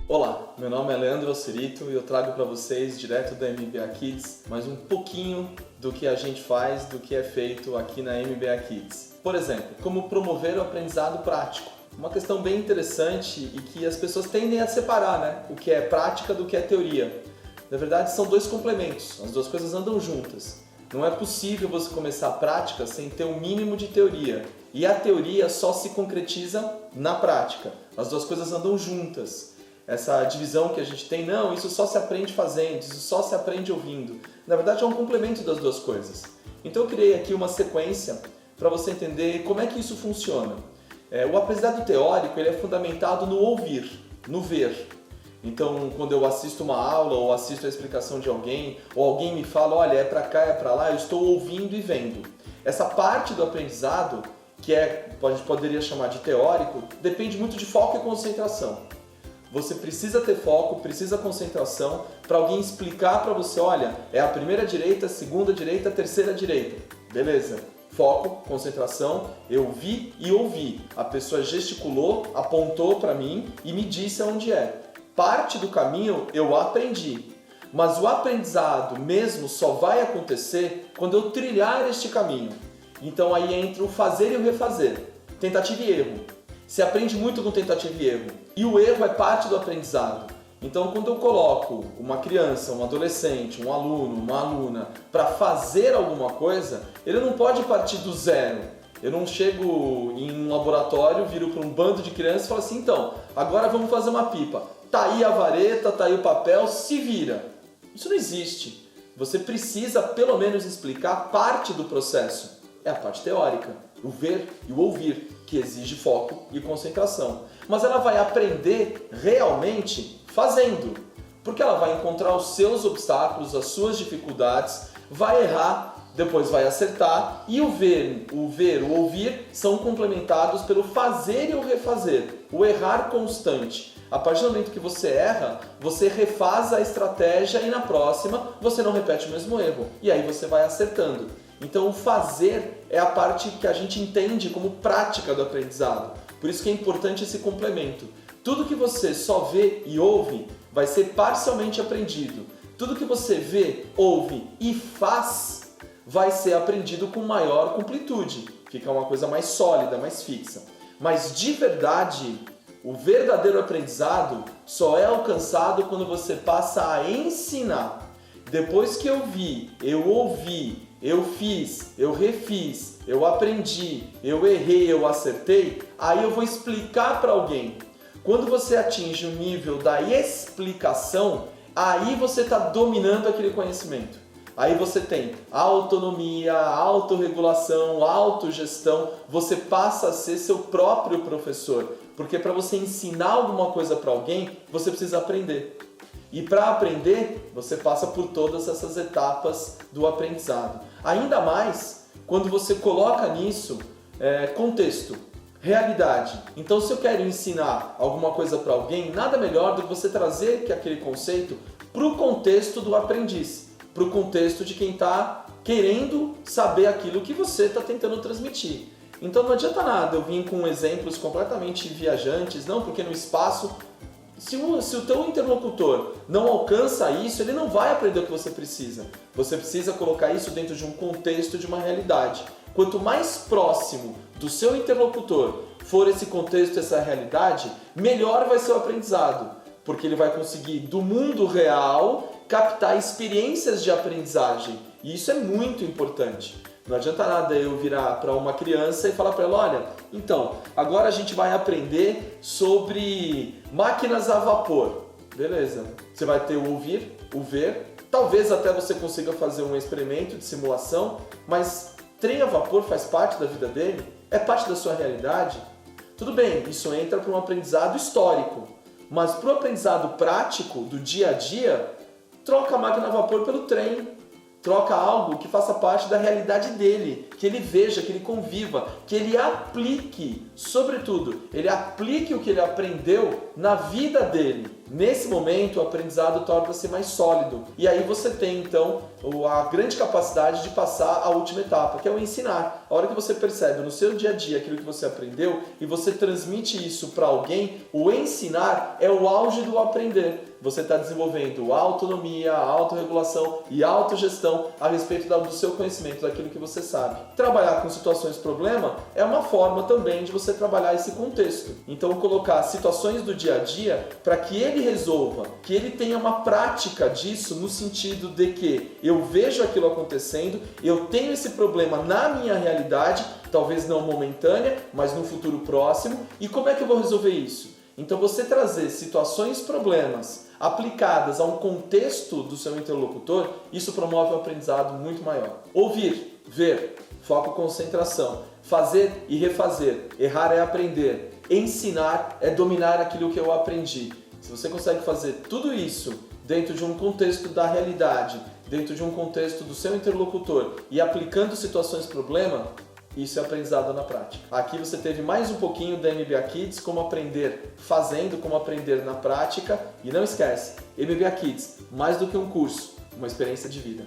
Olá, meu nome é Leandro Alcerito e eu trago para vocês, direto da MBA Kids, mais um pouquinho do que a gente faz, do que é feito aqui na MBA Kids. Por exemplo, como promover o aprendizado prático. Uma questão bem interessante e que as pessoas tendem a separar, né? O que é prática do que é teoria. Na verdade, são dois complementos, as duas coisas andam juntas. Não é possível você começar a prática sem ter um mínimo de teoria. E a teoria só se concretiza na prática. As duas coisas andam juntas. Essa divisão que a gente tem, não, isso só se aprende fazendo, isso só se aprende ouvindo. Na verdade, é um complemento das duas coisas. Então eu criei aqui uma sequência para você entender como é que isso funciona. O aprendizado teórico ele é fundamentado no ouvir, no ver. Então, quando eu assisto uma aula ou assisto a explicação de alguém, ou alguém me fala, olha, é para cá, é para lá, eu estou ouvindo e vendo. Essa parte do aprendizado, que a gente poderia chamar de teórico, depende muito de foco e concentração. Você precisa ter foco, precisa concentração para alguém explicar para você, olha, é a primeira direita, a segunda direita, a terceira direita. Beleza. Foco, concentração, eu vi e ouvi. A pessoa gesticulou, apontou para mim e me disse aonde é. Parte do caminho eu aprendi, mas o aprendizado mesmo só vai acontecer quando eu trilhar este caminho. Então aí entra o fazer e o refazer, tentativa e erro. Se aprende muito com tentativa e erro. E o erro é parte do aprendizado. Então, quando eu coloco uma criança, um adolescente, um aluno, uma aluna para fazer alguma coisa, ele não pode partir do zero. Eu não chego em um laboratório, viro para um bando de crianças e falo assim, então, agora vamos fazer uma pipa. Tá aí a vareta, tá aí o papel, se vira. Isso não existe. Você precisa, pelo menos, explicar parte do processo. É a parte teórica, o ver e o ouvir, que exige foco e concentração. Mas ela vai aprender realmente fazendo, porque ela vai encontrar os seus obstáculos, as suas dificuldades, vai errar, depois vai acertar, e o ver, o ouvir são complementados pelo fazer e o refazer, o errar constante. A partir do momento que você erra, você refaz a estratégia e na próxima você não repete o mesmo erro, e aí você vai acertando. Então o fazer é a parte que a gente entende como prática do aprendizado. Por isso que é importante esse complemento. Tudo que você só vê e ouve vai ser parcialmente aprendido. Tudo que você vê, ouve e faz vai ser aprendido com maior completude. Fica uma coisa mais sólida, mais fixa. Mas de verdade, o verdadeiro aprendizado só é alcançado quando você passa a ensinar. Depois que eu vi, eu ouvi, eu fiz, eu refiz, eu aprendi, eu errei, eu acertei, aí eu vou explicar para alguém. Quando você atinge o nível da explicação, aí você está dominando aquele conhecimento. Aí você tem autonomia, autorregulação, autogestão, você passa a ser seu próprio professor. Porque para você ensinar alguma coisa para alguém, você precisa aprender. E para aprender, você passa por todas essas etapas do aprendizado. Ainda mais quando você coloca nisso contexto, realidade. Então, se eu quero ensinar alguma coisa para alguém, nada melhor do que você trazer aquele conceito para o contexto do aprendiz, para o contexto de quem está querendo saber aquilo que você está tentando transmitir. Então, não adianta nada eu vir com exemplos completamente viajantes, não, porque no espaço... Se o teu interlocutor não alcança isso, ele não vai aprender o que você precisa. Você precisa colocar isso dentro de um contexto, de uma realidade. Quanto mais próximo do seu interlocutor for esse contexto, essa realidade, melhor vai ser o aprendizado. Porque ele vai conseguir, do mundo real, captar experiências de aprendizagem. E isso é muito importante. Não adianta nada eu virar para uma criança e falar para ela, olha, então, agora a gente vai aprender sobre máquinas a vapor. Beleza, você vai ter o ouvir, o ver, talvez até você consiga fazer um experimento de simulação, mas trem a vapor faz parte da vida dele? É parte da sua realidade? Tudo bem, isso entra para um aprendizado histórico, mas para o aprendizado prático do dia a dia, troca a máquina a vapor pelo trem. Troca algo que faça parte da realidade dele, que ele veja, que ele conviva, que ele aplique, sobretudo, ele aplique o que ele aprendeu na vida dele. Nesse momento, o aprendizado torna-se mais sólido. E aí você tem, então, a grande capacidade de passar a última etapa, que é o ensinar. A hora que você percebe no seu dia a dia aquilo que você aprendeu e você transmite isso para alguém, o ensinar é o auge do aprender. Você está desenvolvendo autonomia, autorregulação e autogestão a respeito do seu conhecimento, daquilo que você sabe. Trabalhar com situações problema é uma forma também de você trabalhar esse contexto. Então, colocar situações do dia a dia para que ele resolva, que ele tenha uma prática disso no sentido de que eu vejo aquilo acontecendo, eu tenho esse problema na minha realidade, talvez não momentânea, mas no futuro próximo, e como é que eu vou resolver isso? Então você trazer situações, problemas aplicadas a um contexto do seu interlocutor, isso promove um aprendizado muito maior. Ouvir, ver, foco, concentração, fazer e refazer, errar é aprender, ensinar é dominar aquilo que eu aprendi. Se você consegue fazer tudo isso dentro de um contexto da realidade, dentro de um contexto do seu interlocutor e aplicando situações problema, isso é aprendizado na prática. Aqui você teve mais um pouquinho da MBA Kids, como aprender fazendo, como aprender na prática. E não esquece, MBA Kids, mais do que um curso, uma experiência de vida.